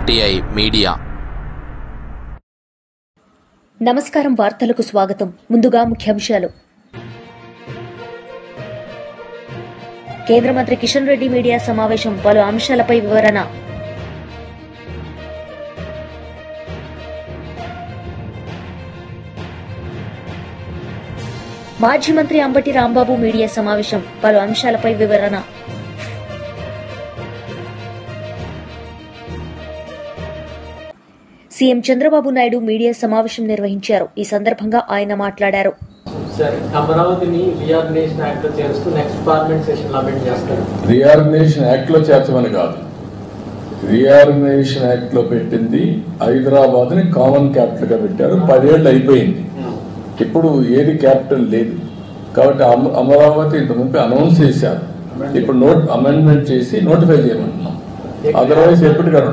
RTI media. నమస్కారం. వార్తలకు స్వాగతం. ముందుగా ముఖ్యాంశాలు. కేంద్ర మంత్రి కిషన్ రెడ్డి మీడియా సమావేశం, పలు అంశాలపై వివరణ. మాజీ మంత్రి అంబటి రాంబాబు మీడియా సమావేశం, పలు అంశాలపై వివరణ. సీఎం చంద్రబాబు నాయుడు మీడియా సమావేశం నిర్వహించారు. ఈ సందర్భంగా ఆయన మాట్లాడారు. అమరావతిని రీఆర్గనైజేషన్ యాక్ట్ లో చేరుస్తూ నెక్స్ట్ పార్లమెంట్ సెషన్ లో అమెండ్ చేస్తారు. రీఆర్గనైజేషన్ యాక్ట్ లో చేర్చమని కాదు, రీఆర్గనైజేషన్ యాక్ట్ లో పెట్టింది హైదరాబాద్ ని కామన్ క్యాపిటల్ గా పెట్టారు. 10 ఏళ్ళు అయిపోయింది. ఇప్పుడు ఏది క్యాపిటల్ లేదు కాబట్టి అమరావతి ఇంతకుముందు అనౌన్స్ చేశారు. ఇప్పుడు అమెండ్మెంట్ చేసి నోటిఫై చేయమంటున్నాం. అదర్వైజ్ ఎప్పటికైనా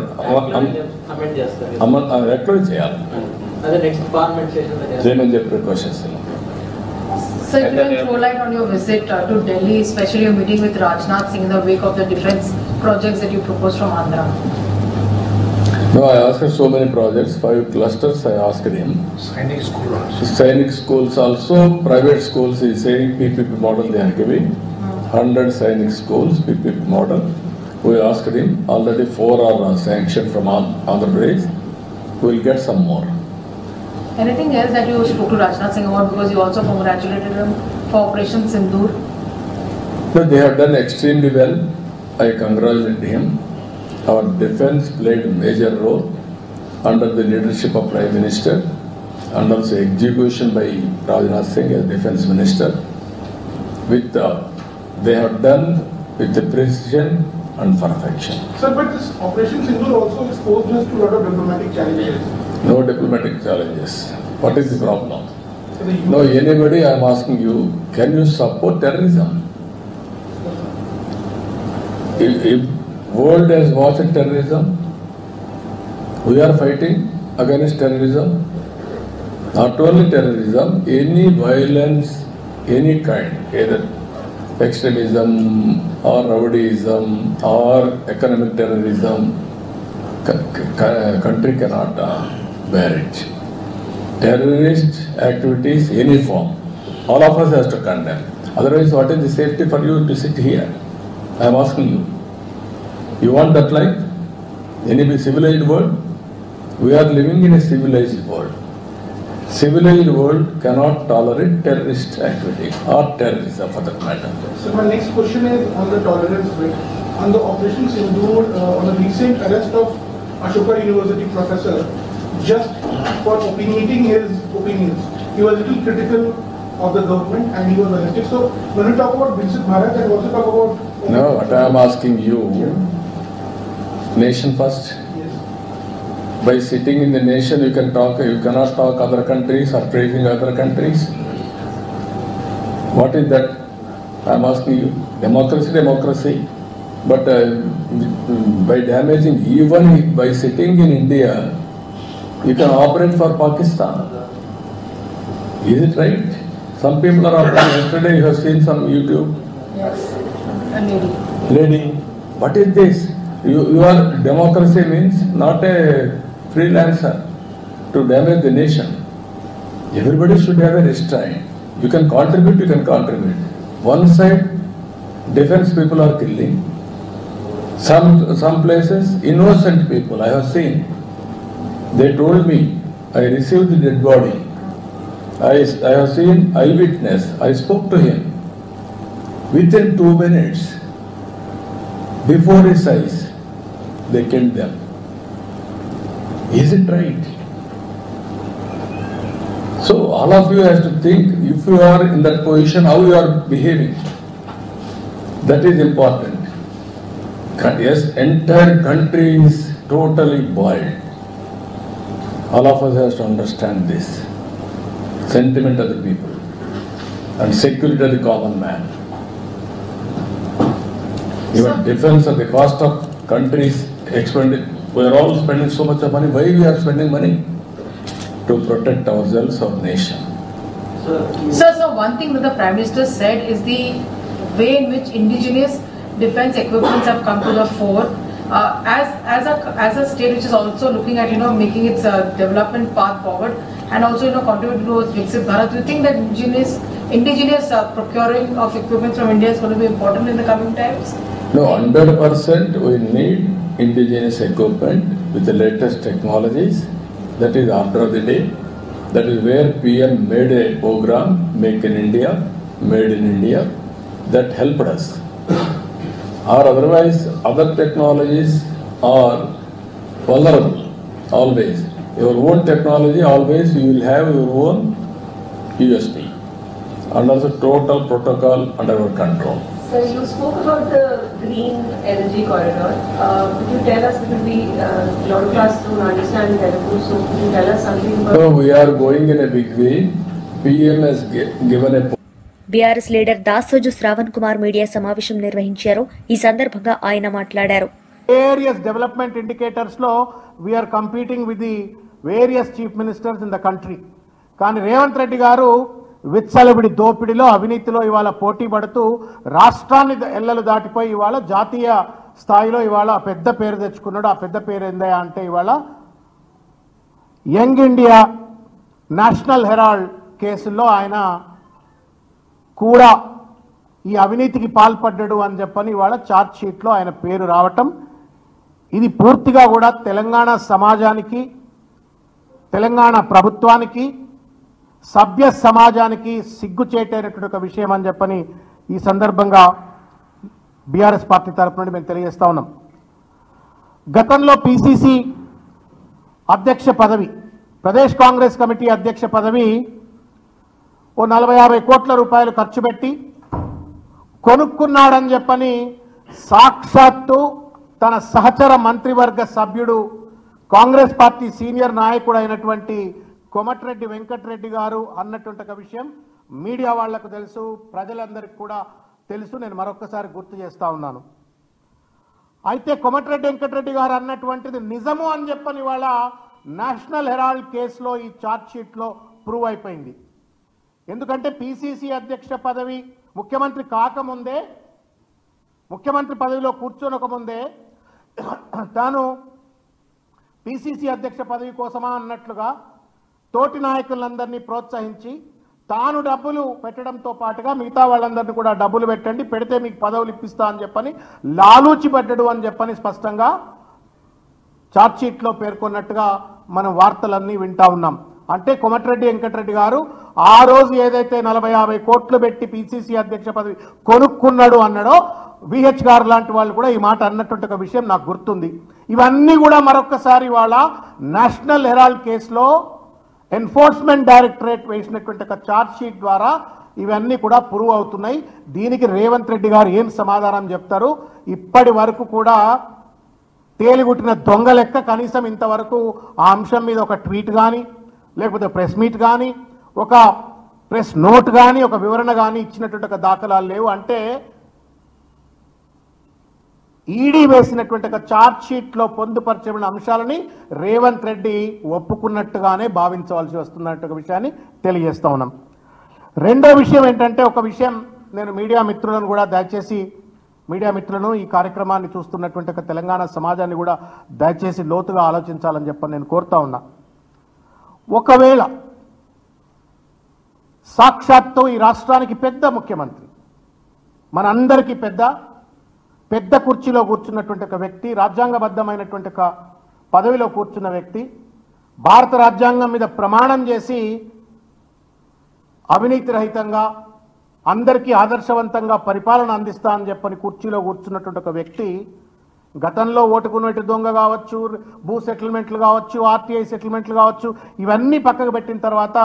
ఎక్కడ చేయాలి చేయమని చెప్పి రిక్వెస్ట్ చేస్తున్నాం. Sir, if you can throw light on your visit to Delhi, especially your meeting with Rajnath Singh in the wake of the defense projects that you proposed from Andhra. No, I asked so many projects, 5 clusters I asked him. Sainik schools also, private schools is saying PPP model they are giving. 100 Sainik schools, PPP model. We asked him, already 4 are sanctioned from Andhra Pradesh. We will get some more. Anything else that you spoke to Rajnath Singh about, because you also congratulated him for Operation Sindoor? No, they have done extremely well. I congratulate him. Our defense played a major role under the leadership of Prime Minister and also execution by Rajnath Singh as Defense Minister. They have done with the precision and perfection. Sir, but this Operation Sindoor also exposed us to a lot of diplomatic challenges. No diplomatic challenges. What is the problem? No, anybody, I am asking you, can you support terrorism? If world has watched terrorism, we are fighting against terrorism. Not only terrorism, any violence, any kind, either extremism or rowdyism or economic terrorism, country cannot bear it. Terrorist activities, any form, all of us has to condemn. Otherwise, what is the safety for you to sit here? I am asking you. You want that life? Any civilized world? We are living in a civilized world. Civilized world cannot tolerate terrorist activity or terrorism for that matter. So my next question is on the tolerance bit. On the Operation Sindoor, on the recent arrest of Ashoka University professor, just for opinionating his opinions, he was a little critical of the government and he was arrested. So when we talk about Vincent Maharaj, and also talk about... No, what I am asking you, nation first. Yes. By sitting in the nation, you cannot talk other countries or praising other countries. What is that? I am asking you. Democracy. But by damaging, even by sitting in India, you can operate for Pakistan. Is it right? Some people are operating. Yesterday you have seen some YouTube. Yes, a Lady. What is this? You are, democracy means not a freelancer to damage the nation. Everybody should have a restraint. You can contribute. One side, defense people are killing. Some places, innocent people, I have seen. They told me, I received the dead body. I have seen eyewitness. I spoke to him. Within 2 minutes, before his eyes, they killed them. Is it right? So all of you have to think, if you are in that position, how you are behaving. That is important. Yes, entire country is totally boiled. All of us have to understand this. Sentiment of the people and security of the common man. Even defense of the cost of countries expended. We are all spending so much of money. Why we are spending money? To protect ourselves, our nation. Sir, so one thing that the Prime Minister said is the way in which indigenous defense equipments have come to the fore. As a state which is also looking at making its development path forward and also contributing towards Viksit Bharat, do you think that indigenous procuring of equipment from India is going to be important in the coming times? No, 100% we need indigenous equipment with the latest technologies. That is order of the day. That is where PM made a program, Make in India, Made in India, that helped us. Or otherwise, other technologies are vulnerable, always. Your own technology, always you will have your own USP. And also total protocol under our control. So you spoke about the green energy corridor. Could you tell us, because we a lot of us don't understand Telugu, so could you tell us something about? So we are going in a big way. PM has given a. BRS leader Dasoju Shravan Kumar media సమావేశం నిర్వహించారు. ఈ సందర్భంగా ఆయన మాట్లాడారు. Various development indicators లో we are competing with the various chief ministers in the country. కానీ రేవంత్ రెడ్డి గారు విచ్చలవిడి దోపిడిలో అవినీతిలో ఇవాళ పోటీ పడుతూ రాష్ట్రాన్ని ఎల్లలు దాటిపోయి ఇవాళ జాతీయ స్థాయిలో ఇవాళ పెద్ద పేరు తెచ్చుకున్నాడు. ఆ పెద్ద పేరు ఏందయ్యా అంటే ఇవాళ యంగ్ ఇండియా నేషనల్ హెరాల్డ్ కేసుల్లో ఆయన కూడా ఈ అవినీతికి పాల్పడ్డాడు అని చెప్పని ఇవాళ ఛార్జ్ షీట్లో ఆయన పేరు రావటం, ఇది పూర్తిగా కూడా తెలంగాణ సమాజానికి, తెలంగాణ ప్రభుత్వానికి, సభ్య సమాజానికి సిగ్గుచేటైనటువంటి ఒక విషయం అని చెప్పని ఈ సందర్భంగా బీఆర్ఎస్ పార్టీ తరఫు నుండి మేము తెలియజేస్తా ఉన్నాం. గతంలో పిసిసి అధ్యక్ష పదవి, ప్రదేశ్ కాంగ్రెస్ కమిటీ అధ్యక్ష పదవి ఓ 40-50 కోట్ల రూపాయలు ఖర్చు పెట్టి కొనుక్కున్నాడని చెప్పని సాక్షాత్తు తన సహచర మంత్రివర్గ సభ్యుడు కాంగ్రెస్ పార్టీ సీనియర్ నాయకుడు అయినటువంటి కోమటిరెడ్డి వెంకటరెడ్డి గారు అన్నటువంటి ఒక విషయం మీడియా వాళ్లకు తెలుసు, ప్రజలందరికీ కూడా తెలుసు. నేను మరొకసారి గుర్తు చేస్తా ఉన్నాను. అయితే కోమటిరెడ్డి వెంకటరెడ్డి గారు అన్నటువంటిది నిజము అని చెప్పని వాళ్ళ నేషనల్ హెరాల్డ్ కేసులో ఈ ఛార్జ్ షీట్లో ప్రూవ్ అయిపోయింది. ఎందుకంటే పిసిసి అధ్యక్ష పదవి ముఖ్యమంత్రి కాకముందే, ముఖ్యమంత్రి పదవిలో కూర్చోనకముందే తాను పిసిసి అధ్యక్ష పదవి కోసమా అన్నట్లుగా తోటి నాయకులందరినీ ప్రోత్సహించి తాను డబ్బులు పెట్టడంతో పాటుగా మిగతా వాళ్ళందరినీ కూడా డబ్బులు పెట్టండి, పెడితే మీకు పదవులు ఇప్పిస్తా అని చెప్పని లాలూచి పడ్డడు అని చెప్పని స్పష్టంగా ఛార్జ్ షీట్లో పేర్కొన్నట్టుగా మనం వార్తలన్నీ వింటా ఉన్నాం. అంటే కోమటిరెడ్డి వెంకటరెడ్డి గారు ఆ రోజు ఏదైతే 40-50 కోట్లు పెట్టి పిసిసి అధ్యక్ష పదవి కొనుక్కున్నాడు అన్నాడో, విహెచ్ గారు లాంటి వాళ్ళు కూడా ఈ మాట అన్నటువంటి ఒక విషయం నాకు గుర్తుంది. ఇవన్నీ కూడా మరొకసారి వాళ్ళ నేషనల్ హెరాల్డ్ కేసులో ఎన్ఫోర్స్మెంట్ డైరెక్టరేట్ వేసినటువంటి ఒక ఛార్జ్ షీట్ ద్వారా ఇవన్నీ కూడా ప్రూవ్ అవుతున్నాయి. దీనికి రేవంత్ రెడ్డి గారు ఏం సమాధానం చెప్తారు? ఇప్పటి వరకు కూడా తేలిగుట్టిన దొంగ లెక్క కనీసం ఇంతవరకు ఆ అంశం మీద ఒక ట్వీట్ కానీ, లేకపోతే ప్రెస్ మీట్ కానీ, ఒక ప్రెస్ నోట్ కానీ, ఒక వివరణ కానీ ఇచ్చినటువంటి ఒక దాఖలాలు లేవు. అంటే ఈడీ వేసినటువంటి ఒక ఛార్జ్ షీట్లో పొందుపరచబడిన అంశాలని రేవంత్ రెడ్డి ఒప్పుకున్నట్టుగానే భావించవలసి వస్తున్నట్టు ఒక విషయాన్ని తెలియజేస్తా ఉన్నాం. రెండో విషయం ఏంటంటే, ఒక విషయం నేను మీడియా మిత్రులను కూడా దయచేసి, మీడియా మిత్రులను, ఈ కార్యక్రమాన్ని చూస్తున్నటువంటి ఒక తెలంగాణ సమాజాన్ని కూడా దయచేసి లోతుగా ఆలోచించాలని చెప్పని నేను కోరుతా ఉన్నా. ఒకవేళ సాక్షాత్తు ఈ రాష్ట్రానికి పెద్ద ముఖ్యమంత్రి, మనందరికీ పెద్ద కుర్చీలో కూర్చున్నటువంటి ఒక వ్యక్తి, రాజ్యాంగబద్ధమైనటువంటి ఒక పదవిలో కూర్చున్న వ్యక్తి, భారత రాజ్యాంగం మీద ప్రమాణం చేసి అవినీతి రహితంగా అందరికీ ఆదర్శవంతంగా పరిపాలన అందిస్తా అని చెప్పని కుర్చీలో కూర్చున్నటువంటి ఒక వ్యక్తి గతంలో ఓటుకున్నట్టు దొంగ కావచ్చు, భూ సెటిల్మెంట్లు కావచ్చు, ఆర్టీఐ సెటిల్మెంట్లు కావచ్చు, ఇవన్నీ పక్కకు పెట్టిన తర్వాత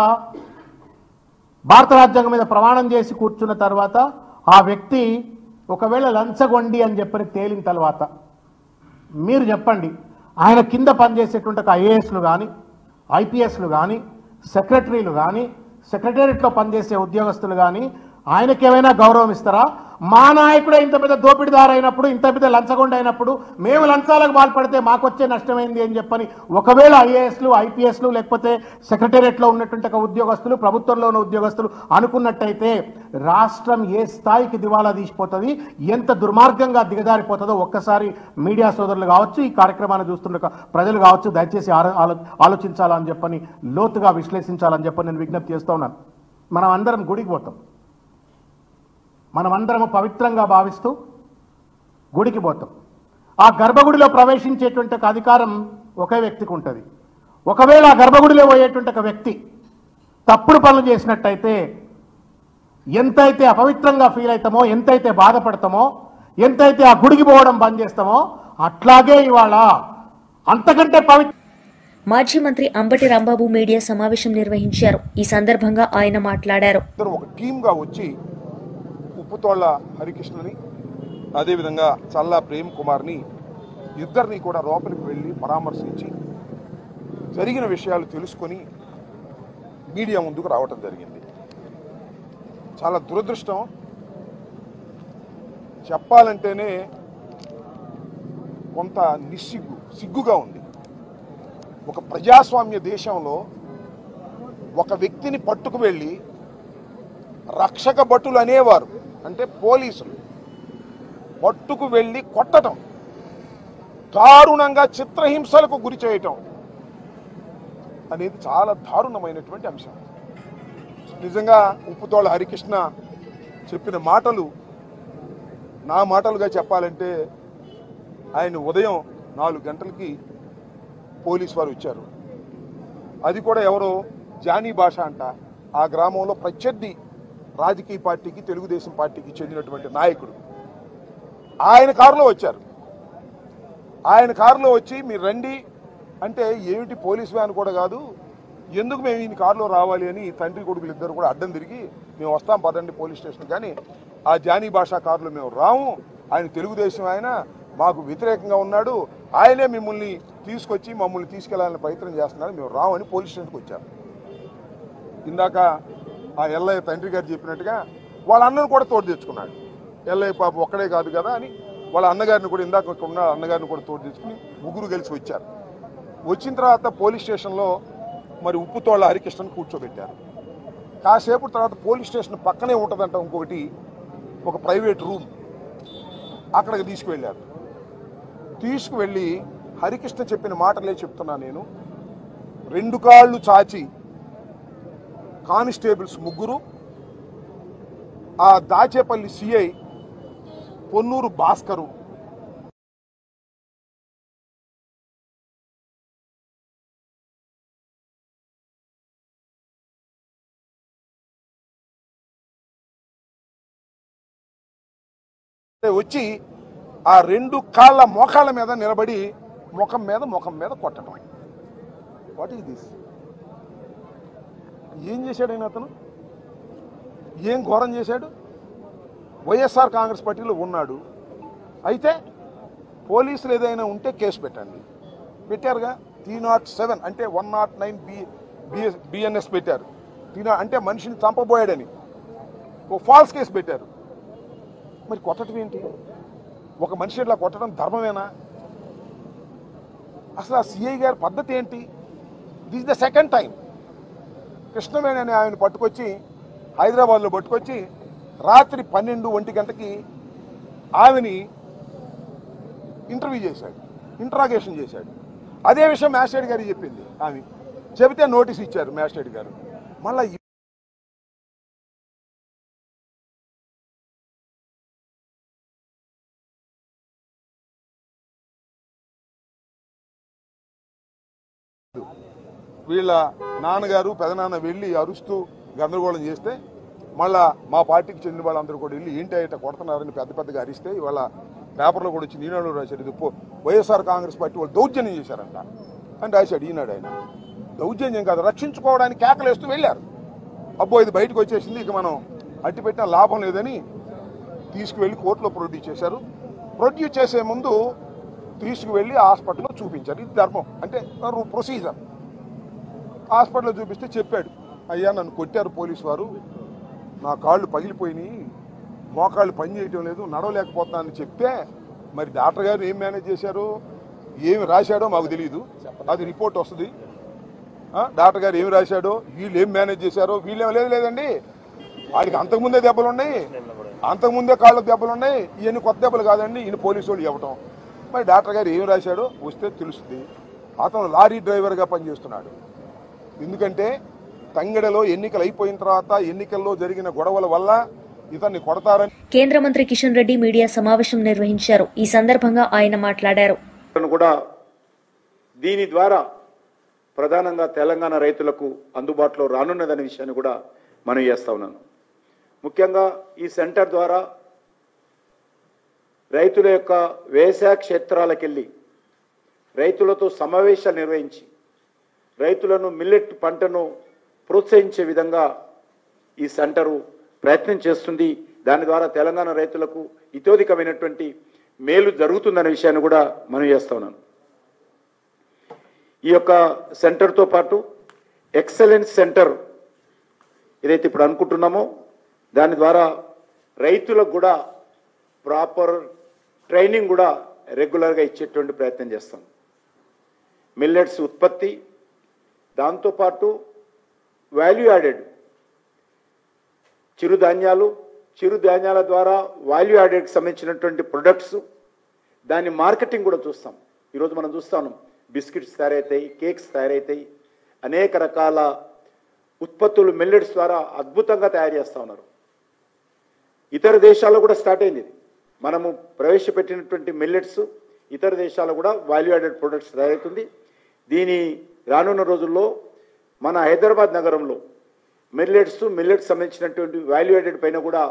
భారత రాజ్యాంగం మీద ప్రమాణం చేసి కూర్చున్న తర్వాత ఆ వ్యక్తి ఒకవేళ లంచగొండి అని చెప్పని తేలిన తర్వాత మీరు చెప్పండి, ఆయన కింద పనిచేసేటువంటి ఒక ఐఏఎస్లు కానీ, ఐపీఎస్లు కానీ, సెక్రటరీలు కానీ, సెక్రటేరియట్లో పనిచేసే ఉద్యోగస్తులు కానీ ఆయనకేమైనా గౌరవం ఇస్తారా? మా నాయకుడే ఇంత పెద్ద దోపిడిదారు అయినప్పుడు, ఇంత పెద్ద లంచగొండ అయినప్పుడు మేము లంచాలకు పాల్పడితే మాకొచ్చే నష్టమైంది అని చెప్పని ఒకవేళ ఐఏఎస్లు, ఐపీఎస్లు లేకపోతే సెక్రటేరియట్లో ఉన్నటువంటి ఒక ఉద్యోగస్తులు, ప్రభుత్వంలో ఉన్న ఉద్యోగస్తులు అనుకున్నట్టయితే రాష్ట్రం ఏ స్థాయికి దివాలా తీసిపోతుంది, ఎంత దుర్మార్గంగా దిగజారిపోతుందో ఒక్కసారి మీడియా సోదరులు కావచ్చు, ఈ కార్యక్రమాన్ని చూస్తున్న ప్రజలు కావచ్చు దయచేసి ఆలోచించాలని చెప్పని, లోతుగా విశ్లేషించాలని చెప్పని నేను విజ్ఞప్తి చేస్తూ ఉన్నాను. మనం అందరం గుడికి పోతాం, మనమందరము పవిత్రంగా భావిస్తూ గుడికి పోతాం. ఆ గర్భగుడిలో ప్రవేశించేటువంటి ఒక అధికారం ఒకే వ్యక్తికి ఉంటుంది. ఒకవేళ ఆ గర్భగుడిలో పోయేటువంటి ఒక వ్యక్తి తప్పుడు పనులు చేసినట్టయితే ఎంతైతే అపవిత్రంగా ఫీల్ అవుతామో, ఎంతైతే బాధపడతామో, ఎంతైతే ఆ గుడికి పోవడం బంద్ చేస్తామో, అట్లాగే ఇవాళ అంతకంటే మాజీ మంత్రి అంబటి రాంబాబు మీడియా సమావేశం నిర్వహించారు. ఈ సందర్భంగా ఆయన మాట్లాడారు. ఒక టీమ్గా వచ్చి ఉప్పుతోళ్ల హరికృష్ణని, అదేవిధంగా చల్లా ప్రేమ్ కుమార్ని, ఇద్దరిని కూడా లోపలికి వెళ్ళి పరామర్శించి జరిగిన విషయాలు తెలుసుకొని మీడియా ముందుకు రావటం జరిగింది. చాలా దురదృష్టం, చెప్పాలంటేనే కొంత సిగ్గుగా ఉంది. ఒక ప్రజాస్వామ్య దేశంలో ఒక వ్యక్తిని పట్టుకు వెళ్ళి రక్షక భటులు అనేవారు, అంటే పోలీసులు పట్టుకు వెళ్ళి కొట్టడం, దారుణంగా చిత్రహింసలకు గురి చేయటం అనేది చాలా దారుణమైనటువంటి అంశం. నిజంగా ఉప్పుతోళ్ల హరికృష్ణ చెప్పిన మాటలు నా మాటలుగా చెప్పాలంటే, ఆయన ఉదయం 4 గంటలకి పోలీసు వారు వచ్చారు. అది కూడా ఎవరో జానీ భాష అంట, ఆ గ్రామంలో ప్రత్యర్థి రాజకీయ పార్టీకి, తెలుగుదేశం పార్టీకి చెందినటువంటి నాయకుడు. ఆయన కారులో వచ్చారు. ఆయన కారులో వచ్చి మీరు రండి అంటే, ఏమిటి పోలీస్ వ్యాన్ కూడా కాదు, ఎందుకు మేము ఈయన కారులో రావాలి అని తండ్రి కొడుకులు ఇద్దరు కూడా అడ్డం తిరిగి మేము వస్తాం పదండి పోలీస్ స్టేషన్, కానీ ఆ జానీ భాషా కారులో మేము రాము, ఆయన తెలుగుదేశం, ఆయన మాకు వ్యతిరేకంగా ఉన్నాడు, ఆయనే మిమ్మల్ని తీసుకొచ్చి మమ్మల్ని తీసుకెళ్లాలని ప్రయత్నం చేస్తున్నారు, మేము రామని పోలీస్ స్టేషన్కి వచ్చారు. ఇందాక ఆ ఎల్లయ్య తండ్రి గారు చెప్పినట్టుగా వాళ్ళ అన్నను కూడా తోడు తెచ్చుకున్నాడు. ఎల్లయ్య పాప ఒక్కడే కాదు కదా అని వాళ్ళ అన్నగారిని కూడా, ఇందాక ఉన్న అన్నగారిని కూడా తోడు తెచ్చుకుని ముగ్గురు కలిసి వచ్చారు. వచ్చిన తర్వాత పోలీస్ స్టేషన్లో మరి ఉప్పుతోళ్ల హరికృష్ణను కూర్చోబెట్టారు. కాసేపు తర్వాత పోలీస్ స్టేషన్ పక్కనే ఉంటుందంట ఇంకొకటి, ఒక ప్రైవేట్ రూమ్, అక్కడికి తీసుకువెళ్ళారు. తీసుకువెళ్ళి హరికృష్ణ చెప్పిన మాటలే చెప్తున్నా నేను. 2 కాళ్ళు చాచి కానిస్టేబుల్స్ ముగ్గురు, ఆ దాచేపల్లి సిఐ పొన్నూరు భాస్కరు, వచ్చి ఆ 2 కాళ్ళ మోకాళ్ళ మీద నిలబడి ముఖం మీద కొట్టడం. What is this? ఏం చేశాడు ఆయన? అతను ఏం ఘోరం చేశాడు? వైఎస్ఆర్ కాంగ్రెస్ పార్టీలో ఉన్నాడు, అయితే పోలీసులు ఏదైనా ఉంటే కేసు పెట్టండి. పెట్టారుగా 307 అంటే 109 బిఎన్ఎస్ పెట్టారు. అంటే మనిషిని చంపబోయాడని ఓ ఫాల్స్ కేసు పెట్టారు. మరి కొట్టడం ఏంటి? ఒక మనిషి ఇట్లా కొట్టడం ధర్మమేనా? అసలు ఆ సిఐ గారి పద్ధతి ఏంటి? This the second time Krishnaveni అనే ఆయన పట్టుకొచ్చి హైదరాబాద్లో పట్టుకొచ్చి రాత్రి 12-1 గంటకి ఆమెని ఇంట్రాగేషన్ చేశాడు. అదే విషయం మ్యాజిస్ట్రేట్ గారికి చెప్పింది. ఆమె చెబితే నోటీస్ ఇచ్చారు మ్యాజిస్ట్రేట్ గారు. మళ్ళీ వీళ్ళ నాన్నగారు పెదనాన్న వెళ్ళి అరుస్తూ గందరగోళం చేస్తే, మళ్ళా మా పార్టీకి చెందిన వాళ్ళందరూ కూడా వెళ్ళి ఏంటి అయితే కొడుతున్నారని పెద్దగా అరిస్తే, ఇవాళ పేపర్లో కూడా వచ్చి ఈనాడు రాశాడు, ఇది వైఎస్ఆర్ కాంగ్రెస్ పార్టీ వాళ్ళు దౌర్జన్యం చేశారంట అని రాశాడు ఈనాడు. ఆయన దౌర్జన్యం కాదు, రక్షించుకోవడానికి కేకలేస్తూ వెళ్ళారు. అబ్బో ఇది బయటకు వచ్చేసింది, ఇక మనం అట్టి పెట్టిన లాభం లేదని తీసుకువెళ్ళి కోర్టులో ప్రొడ్యూస్ చేశారు. ప్రొడ్యూస్ చేసే ముందు తీసుకువెళ్ళి హాస్పిటల్లో చూపించారు. ఇది ధర్మం, అంటే ప్రొసీజర్. హాస్పిటల్లో చూపిస్తే చెప్పాడు, అయ్యా నన్ను కొట్టారు పోలీసు వారు, నా కాళ్ళు పగిలిపోయినాయి, మోకాళ్ళు పని చేయటం లేదు, నడవలేకపోతానని చెప్తే మరి డాక్టర్ గారు ఏం మేనేజ్ చేశారు, ఏమి రాశాడో మాకు తెలియదు. అది రిపోర్ట్ వస్తుంది. డాక్టర్ గారు ఏమి రాశాడో, వీళ్ళు ఏం మేనేజ్ చేశారో, వీళ్ళేం లేదండి. వాడికి అంతకుముందే దెబ్బలు ఉన్నాయి, అంతకుముందే కాళ్ళకు దెబ్బలు ఉన్నాయి. ఇవన్నీ కొత్త దెబ్బలు కాదండి, ఈయన పోలీసు వాళ్ళు ఇవ్వటం. మరి డాక్టర్ గారు ఏమి రాశాడో వస్తే తెలుస్తుంది. అతను లారీ డ్రైవర్గా పనిచేస్తున్నాడు. ఎందుకంటే తంగెడలో ఎన్నికలు అయిపోయిన తర్వాత ఎన్నికల్లో జరిగిన గొడవల వల్ల ఇతన్ని కొడతారని కేంద్ర మంత్రి కిషన్ రెడ్డి మీడియా సమావేశం నిర్వహించారు. ఈ సందర్భంగా ఆయన మాట్లాడారు. కూడా దీని ద్వారా ప్రధానంగా తెలంగాణ రైతులకు అందుబాటులో రానున్నదనే విషయాన్ని కూడా మనం చేస్తా ఉన్నాను. ముఖ్యంగా ఈ సెంటర్ ద్వారా రైతుల యొక్క వ్యవసాయ క్షేత్రాలకు వెళ్ళి రైతులతో సమావేశాలు నిర్వహించి రైతులను మిల్లెట్ పంటను ప్రోత్సహించే విధంగా ఈ సెంటరు ప్రయత్నం చేస్తుంది. దాని ద్వారా తెలంగాణ రైతులకు ఇతోధికమైనటువంటి మేలు జరుగుతుందనే విషయాన్ని కూడా మనం చేస్తా ఉన్నాను. ఈ యొక్క సెంటర్తో పాటు ఎక్సలెన్స్ సెంటర్ ఏదైతే ఇప్పుడు అనుకుంటున్నామో దాని ద్వారా రైతులకు కూడా ప్రాపర్ ట్రైనింగ్ కూడా రెగ్యులర్గా ఇచ్చేటువంటి ప్రయత్నం చేస్తాం. మిల్లెట్స్ ఉత్పత్తి, దాంతోపాటు వాల్యూ యాడెడ్ చిరుధాన్యాల ద్వారా వాల్యూ యాడెడ్కి సంబంధించినటువంటి ప్రొడక్ట్స్, దాని మార్కెటింగ్ కూడా చూస్తాం. ఈరోజు మనం చూస్తాను బిస్కెట్స్ తయారవుతాయి, కేక్స్ తయారవుతాయి, అనేక రకాల ఉత్పత్తులు మిల్లెట్స్ ద్వారా అద్భుతంగా తయారు చేస్తూ ఉన్నారు. ఇతర దేశాల్లో కూడా స్టార్ట్ అయింది. మనము ప్రవేశపెట్టినటువంటి మిల్లెట్స్ ఇతర దేశాల్లో కూడా వాల్యూ యాడెడ్ ప్రొడక్ట్స్ తయారవుతుంది. దీని రానున్న రోజుల్లో మన హైదరాబాద్ నగరంలో మిల్లెట్స్ సంబంధించినటువంటి వాల్యూ యాడెడ్ పైన కూడా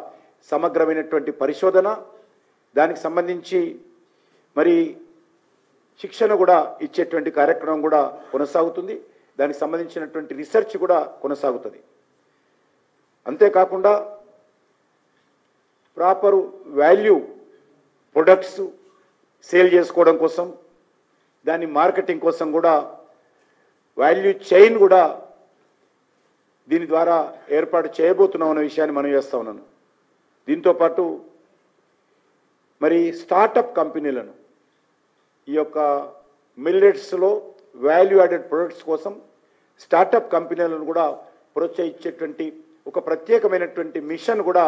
సమగ్రమైనటువంటి పరిశోధన, దానికి సంబంధించి మరి శిక్షణ కూడా ఇచ్చేటువంటి కార్యక్రమం కూడా కొనసాగుతుంది. దానికి సంబంధించినటువంటి రీసెర్చ్ కూడా కొనసాగుతుంది. అంతేకాకుండా ప్రాపర్ వాల్యూ ప్రొడక్ట్స్ సేల్ చేసుకోవడం కోసం, దాని మార్కెటింగ్ కోసం కూడా వాల్యూ చైన్ కూడా దీని ద్వారా ఏర్పాటు చేయబోతున్నాం అనే విషయాన్ని మనం చేస్తా ఉన్నాను. దీంతోపాటు మరి స్టార్టప్ కంపెనీలను ఈ యొక్క మిల్లెట్స్లో వాల్యూ యాడెడ్ ప్రొడక్ట్స్ కోసం స్టార్టప్ కంపెనీలను కూడా ప్రోత్సహించేటువంటి ఒక ప్రత్యేకమైనటువంటి మిషన్ కూడా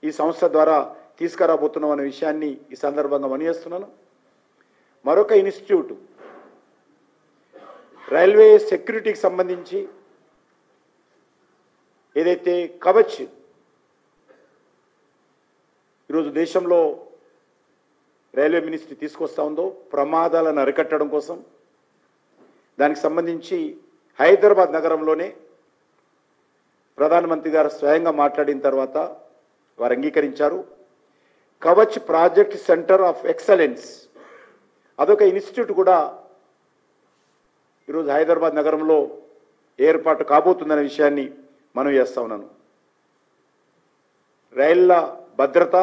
ఈ సంస్థ ద్వారా తీసుకురాబోతున్నాం అనే విషయాన్ని ఈ సందర్భంగా మనయేస్తున్నాను. మరొక ఇన్స్టిట్యూట్ రైల్వే సెక్యూరిటీకి సంబంధించి ఏదైతే కవచ్ ఈరోజు దేశంలో రైల్వే మినిస్ట్రీ తీసుకొస్తా ఉందో ప్రమాదాలను అరికట్టడం కోసం, దానికి సంబంధించి హైదరాబాద్ నగరంలోనే ప్రధానమంత్రి గారు స్వయంగా మాట్లాడిన తర్వాత వారు అంగీకరించారు. Kavach project centre of excellence అదొక ఇన్స్టిట్యూట్ కూడా ఈరోజు హైదరాబాద్ నగరంలో ఏర్పాటు కాబోతుందనే విషయాన్ని మనం చేస్తా ఉన్నాను. రైళ్ల భద్రత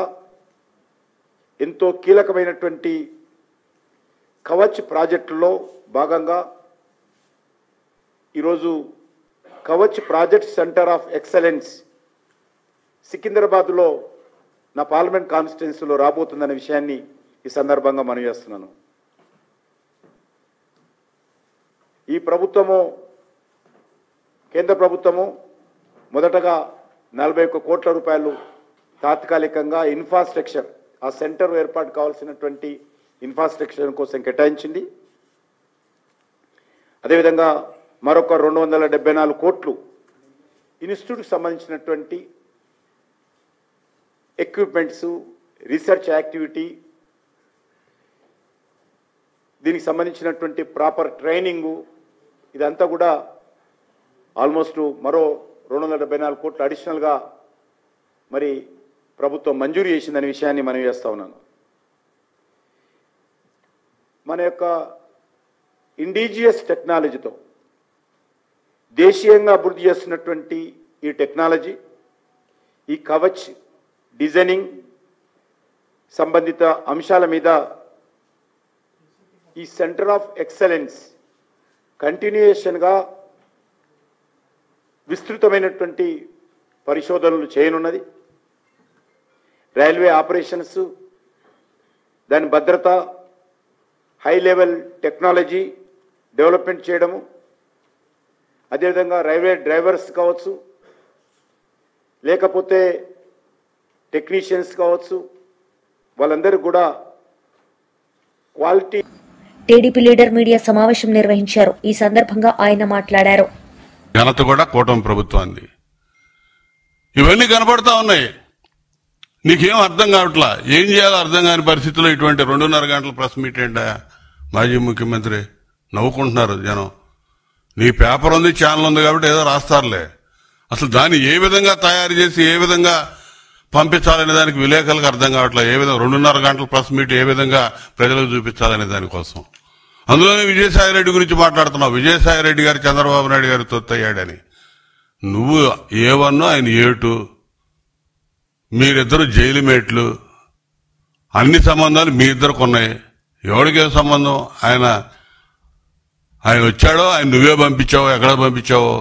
ఎంతో కీలకమైనటువంటి కవచ్ ప్రాజెక్టులో భాగంగా ఈరోజు Kavach project centre of excellence సికింద్రాబాద్లో నా పార్లమెంట్ కాన్స్టిట్యున్సీలో రాబోతుందనే విషయాన్ని ఈ సందర్భంగా మనం చేస్తున్నాను. ఈ ప్రభుత్వము, కేంద్ర ప్రభుత్వము మొదటగా 41 కోట్ల రూపాయలు తాత్కాలికంగా ఇన్ఫ్రాస్ట్రక్చర్, ఆ సెంటర్ ఏర్పాటు కావాల్సినటువంటి ఇన్ఫ్రాస్ట్రక్చర్ కోసం కేటాయించింది. అదేవిధంగా మరొక 274 కోట్లు ఇన్స్టిట్యూట్కి సంబంధించినటువంటి ఎక్విప్మెంట్స్, రీసెర్చ్ యాక్టివిటీ, దీనికి సంబంధించినటువంటి ప్రాపర్ ట్రైనింగు, ఇదంతా కూడా ఆల్మోస్ట్ మరో 274 కోట్లు అడిషనల్గా మరి ప్రభుత్వం మంజూరు చేసిందనే విషయాన్ని మనం చేస్తా ఉన్నాను. మన యొక్క ఇండిజియస్ టెక్నాలజీతో దేశీయంగా అభివృద్ధి చేస్తున్నటువంటి ఈ టెక్నాలజీ, ఈ కవచ్ డిజైనింగ్ సంబంధిత అంశాల మీద ఈ సెంటర్ ఆఫ్ ఎక్సలెన్స్ కంటిన్యూయేషన్గా విస్తృతమైనటువంటి పరిశోధనలు చేయనున్నది. రైల్వే ఆపరేషన్స్, దాని భద్రత, హై లెవెల్ టెక్నాలజీ డెవలప్మెంట్ చేయడము, అదేవిధంగా రైల్వే డ్రైవర్స్ కావచ్చు, లేకపోతే టెక్నీషియన్స్ కావచ్చు, వాళ్ళందరూ కూడా క్వాలిటీ. టీడీపీ లీడర్ మీడియా సమావేశం నిర్వహించారు. ఈ సందర్భంగా ఆయన మాట్లాడారు. ఘనత కూడా కూటమి ప్రభుత్వాన్ని. ఇవన్నీ కనపడతా ఉన్నాయి. నీకేం అర్థం కావట్లా, ఏం చేయాలో అర్థం కాని పరిస్థితిలో ఇటువంటి 2.5 గంటల ప్రెస్ మీట్ ఏంటా? మాజీ ముఖ్యమంత్రి నవ్వుకుంటున్నారు జనం. నీ పేపర్ ఉంది, ఛానల్ ఉంది కాబట్టి ఏదో రాస్తారులే. అసలు దాన్ని ఏ విధంగా తయారు చేసి ఏ విధంగా పంపించాలనే దానికి విలేకరులకు అర్థం కావట్లేదు. ఏ విధంగా 2.5 గంటల ప్రెస్ మీట్ ఏ విధంగా ప్రజలకు చూపించాలనే దానికోసం. అందులోనే విజయసాయిరెడ్డి గురించి మాట్లాడుతున్నావు. విజయసాయిరెడ్డి గారు చంద్రబాబు నాయుడు గారు తొత్తయ్యాడని. నువ్వు A1, ఆయన A2, మీరిద్దరు జైలు మేట్లు. అన్ని సంబంధాలు మీ ఇద్దరికి ఉన్నాయి. ఎవరికే సంబంధం? ఆయన వచ్చాడో, ఆయన నువ్వే పంపించావో, ఎక్కడ పంపించావో?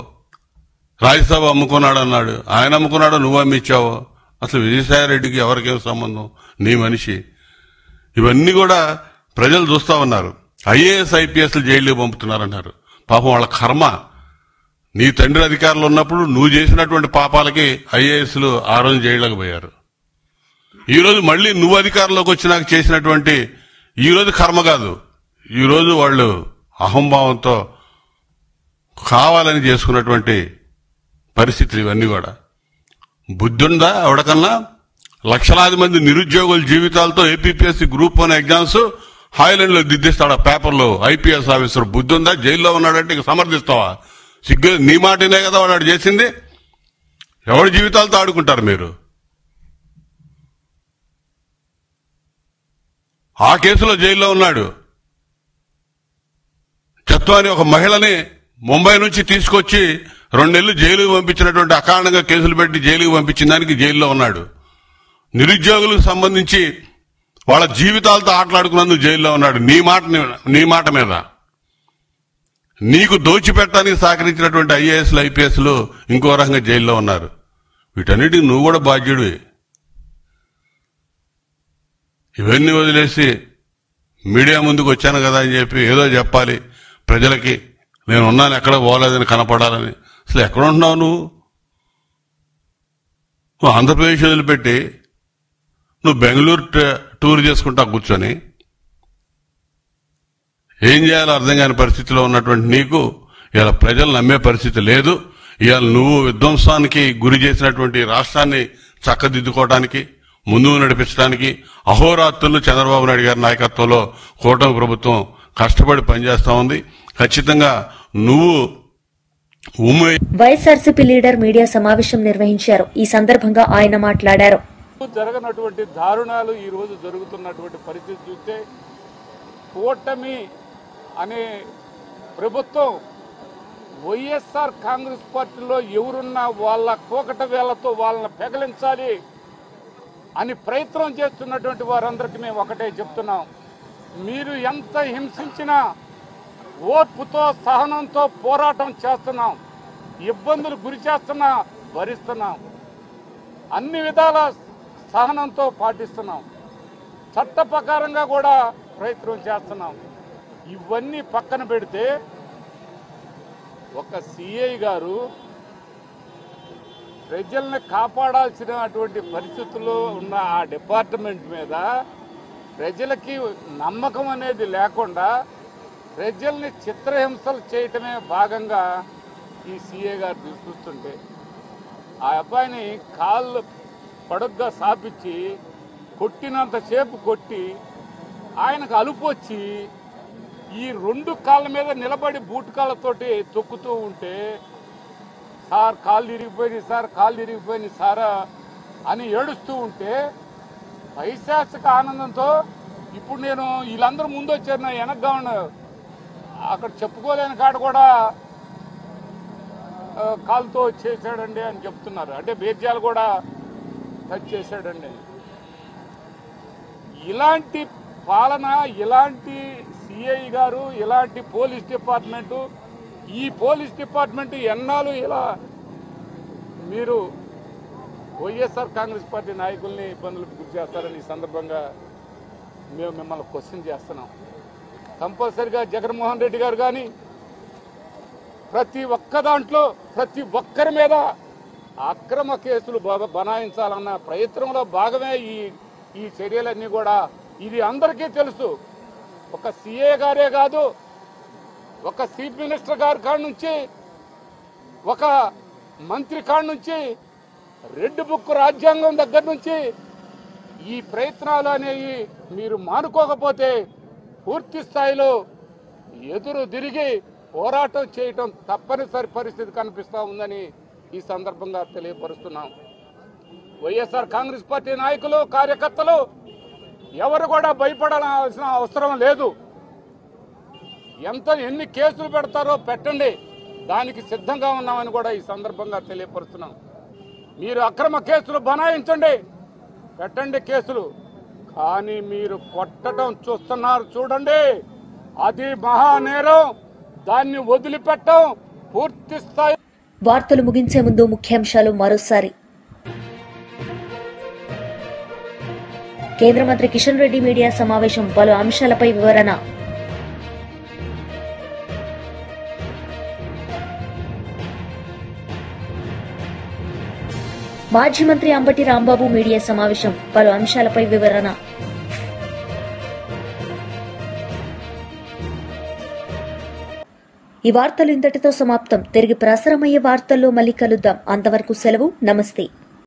రాజ్యసభ అమ్ముకున్నాడు అన్నాడు, ఆయన అమ్ముకున్నాడో నువ్వు అమ్మించావో? అసలు విజయసాయిరెడ్డికి ఎవరికేం సంబంధం? నీ మనిషి. ఇవన్నీ కూడా ప్రజలు చూస్తా ఉన్నారు. IAS IPSలు జైల్లో పంపుతున్నారన్నారు. పాపం వాళ్ళ కర్మ. నీ తండ్రి అధికారులు ఉన్నప్పుడు నువ్వు చేసినటువంటి పాపాలకి IASలు ఆ రోజు జైల్లోకి పోయారు. ఈ రోజు మళ్ళీ నువ్వు అధికారంలోకి వచ్చినాక చేసినటువంటి ఈ రోజు కర్మ కాదు, ఈ రోజు వాళ్ళు అహంభావంతో కావాలని చేసుకున్నటువంటి పరిస్థితులు ఇవన్నీ కూడా. బుద్ధి ఉందా ఎవడకన్నా? లక్షలాది మంది నిరుద్యోగుల జీవితాలతో APPSC గ్రూప్ 1 ఎగ్జామ్స్ హాయ్లాండ్ లో దిద్దిస్తాడు ఆ పేపర్లో. IPS ఆఫీసర్ బుద్ధి ఉందా? జైల్లో ఉన్నాడంటే ఇక సమర్థిస్తావా? సిగ్గు. నీ మాటనే కదా వాడు చేసింది. ఎవరి జీవితాలతో ఆడుకుంటారు మీరు? ఆ కేసులో జైల్లో ఉన్నాడు. చెత్త అని ఒక మహిళని ముంబై నుంచి తీసుకొచ్చి 2 నెలలు జైలుకు పంపించినటువంటి, అకారణంగా కేసులు పెట్టి జైలుకు పంపించిన దానికి జైల్లో ఉన్నాడు. నిరుద్యోగులకు సంబంధించి వాళ్ళ జీవితాలతో ఆటలాడుకున్నందుకు జైల్లో ఉన్నాడు. నీ మాట మీద. నీకు దోచిపెట్టడానికి సహకరించినటువంటి IASలు IPSలు ఇంకో రకంగా జైల్లో ఉన్నారు. వీటన్నిటికి నువ్వు కూడా బాధ్యుడివి. ఇవన్నీ వదిలేసి మీడియా ముందుకు వచ్చాను కదా అని చెప్పి ఏదో చెప్పాలి ప్రజలకి, నేను ఉన్నాను, ఎక్కడ పోలేదని కనపడాలని. అసలు ఎక్కడ ఉంటున్నావు నువ్వు? ఆంధ్రప్రదేశ్ వదిలిపెట్టి నువ్వు బెంగళూరు టూర్ చేసుకుంటా కూర్చొని ఏం చేయాలో అర్థం కాని పరిస్థితిలో ఉన్నటువంటి నీకు ఇవాళ ప్రజలు నమ్మే పరిస్థితి లేదు. ఇవాళ నువ్వు విధ్వంసానికి గురి చేసినటువంటి రాష్ట్రాన్ని చక్కదిద్దుకోవడానికి, ముందుకు నడిపించడానికి అహోరాత్రులు చంద్రబాబు నాయుడు గారి నాయకత్వంలో కూటమి ప్రభుత్వం కష్టపడి పనిచేస్తా ఉంది. ఖచ్చితంగా నువ్వు వైఎస్ఆర్సీపీ లీడర్ మీడియా సమావేశం నిర్వహించారు. ఈ సందర్భంగా ఆయన మాట్లాడారు. జరగనటువంటి దారుణాలు ఈ రోజు జరుగుతున్నటువంటి పరిస్థితి చూస్తే కూటమి అనే ప్రభుత్వం వైఎస్ఆర్ కాంగ్రెస్ పార్టీలో ఎవరున్నా వాళ్ళ కోకట వేళ్లతో వాళ్ళని పెగలించాలి అని ప్రయత్నం చేస్తున్నటువంటి వారందరికీ మేము ఒకటే చెప్తున్నాం. మీరు ఎంత హింసించినా ఓర్పుతో సహనంతో పోరాటం చేస్తున్నాం. ఇబ్బందులు గురి చేస్తున్నా భరిస్తున్నాం. అన్ని విధాల సహనంతో పాటిస్తున్నాం. చట్ట ప్రకారంగా కూడా ప్రయత్నం చేస్తున్నాం. ఇవన్నీ పక్కన పెడితే ఒక CI గారు ప్రజల్ని కాపాడాల్సినటువంటి పరిస్థితుల్లో ఉన్న ఆ డిపార్ట్మెంట్ మీద ప్రజలకి నమ్మకం అనేది లేకుండా ప్రజల్ని చిత్రహింసలు చేయటమే భాగంగా ఈ CI గారు చూస్తుంటే ఆ అబ్బాయిని కాళ్ళు పడుగ్గా సాపించి కొట్టినంతసేపు కొట్టి ఆయనకు అలుపు వచ్చి ఈ 2 కాళ్ళ మీద నిలబడి బూటు కాళ్ళతోటి తొక్కుతూ ఉంటే సార్ కాళ్ళు ఇరిగిపోయినాయి సార్, కాళ్ళు ఇరిగిపోయినాయి సారా అని ఏడుస్తూ ఉంటే పైశాచిక ఆనందంతో ఇప్పుడు నేను వీళ్ళందరూ ముందు వచ్చారు, నా వెనక్గా ఉన్నారు, అక్కడ చెప్పుకోలేని కాడ కూడా కాలుతో చేశాడండి అని చెప్తున్నారు. అంటే బేర్జాలు కూడా టచ్ చేశాడండి. ఇలాంటి పాలన, ఇలాంటి CI గారు, ఇలాంటి పోలీస్ డిపార్ట్మెంటు, ఈ పోలీస్ డిపార్ట్మెంట్ ఎన్నాళ్ళు ఇలా మీరు వైఎస్ఆర్ కాంగ్రెస్ పార్టీ నాయకుల్ని ఇబ్బందులకు గురి చేస్తారని ఈ సందర్భంగా మేము మిమ్మల్ని క్వశ్చన్ చేస్తున్నాం. కంపల్సరిగా జగన్మోహన్ రెడ్డి గారు కానీ ప్రతి ఒక్క దాంట్లో ప్రతి ఒక్కరి మీద అక్రమ కేసులు బనాయించాలన్న ప్రయత్నంలో భాగమే ఈ చర్యలన్నీ కూడా. ఇది అందరికీ తెలుసు. ఒక సీఏ గారే కాదు, ఒక చీఫ్ మినిస్టర్ గారి కాడ నుంచి, ఒక మంత్రి కాడ నుంచి, రెడ్ బుక్ రాజ్యాంగం దగ్గర నుంచి ఈ ప్రయత్నాలు అనేవి మీరు మానుకోకపోతే పూర్తి స్థాయిలో ఎదురు తిరిగి పోరాటం చేయటం తప్పనిసరి పరిస్థితి కనిపిస్తూ ఉందని ఈ సందర్భంగా తెలియపరుస్తున్నాం. వైఎస్ఆర్ కాంగ్రెస్ పార్టీ నాయకులు, కార్యకర్తలు ఎవరు కూడా భయపడాల్సిన అవసరం లేదు. ఎన్ని కేసులు పెడతారో పెట్టండి, దానికి సిద్ధంగా ఉన్నామని కూడా ఈ సందర్భంగా తెలియపరుస్తున్నాం. మీరు అక్రమ కేసులు బనాయించండి, పెట్టండి కేసులు, కానీ మీరు కొట్టడం చూస్తున్నారు చూడండి, అది మహానేరం. దాన్ని వదిలిపెట్టం పూర్తి స్థాయి. వార్తలు ముగించే ముందు ముఖ్యాంశాలు మరోసారి. కేంద్ర మంత్రి కిషన్ రెడ్డి మీడియా సమావేశం, పలు అంశాలపై వివరణ. మాజీ మంత్రి అంబటి రాంబాబు మీడియా సమావేశం, పలు అంశాలపై వివరణ. ఈ వార్తలు ఇంతటితో సమాప్తం. తిరిగి ప్రసారమయ్యే వార్తల్లో మళ్ళీ కలుద్దాం. అంతవరకు సెలవు. నమస్తే.